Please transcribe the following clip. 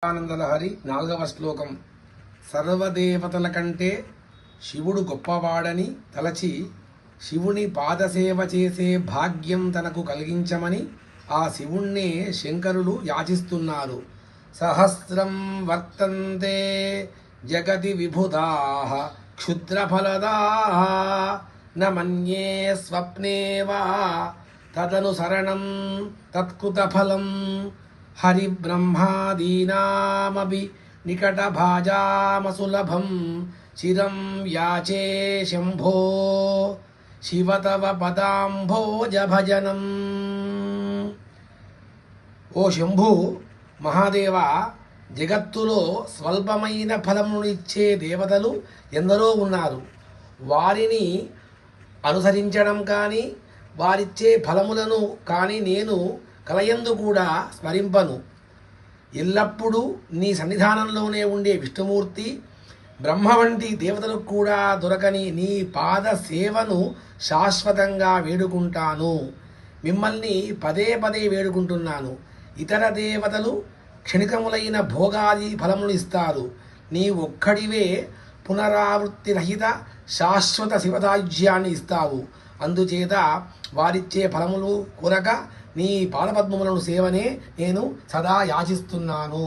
ఆనందలహరి 4వ శ్లోకం. సర్వదేవతల కంటే శివుడు గొప్పవాడని తలచి శివుని పాదసేవ చేసే భాగ్యం తనకు కలిగించమని ఆ శివుణ్ణే శంకరులు యాచిస్తున్నారు. సహస్రం వర్తంతే జగతి విభుదాః క్షుద్రఫలదాః న మన్యే స్వప్నే వా తదనుసరణం తత్కృతఫలం హరిబ్రహ్మాదీనామపి నికటభాజామసులభం చిరం యాచే శంభో శివ తవ పదాంభోజ భజనం. ఓ శంభు మహాదేవ, జగత్తులో స్వల్పమైన ఫలమును ఇచ్చే దేవతలు ఎందరో ఉన్నారు. వారిని అనుసరించడం కానీ వారిచ్చే ఫలములను కానీ నేను కలయందు కూడా స్మరింపను. ఎల్లప్పుడూ నీ సన్నిధానంలోనే ఉండే విష్ణుమూర్తి, బ్రహ్మ వంటి దేవతలకు కూడా దొరకని నీ పాద సేవను శాశ్వతంగా వేడుకుంటాను. మిమ్మల్ని పదే పదే వేడుకుంటున్నాను. ఇతర దేవతలు క్షణికములైన భోగాది ఫలములు ఇస్తారు. నీ ఒక్కడివే పునరావృత్తి రహిత శాశ్వత శివతాజ్యాన్ని ఇస్తావు. అందుచేత వారిచ్చే ఫలములు కొరక నీ పాదపద్మములను సేవనే నేను సదా యాచిస్తున్నాను.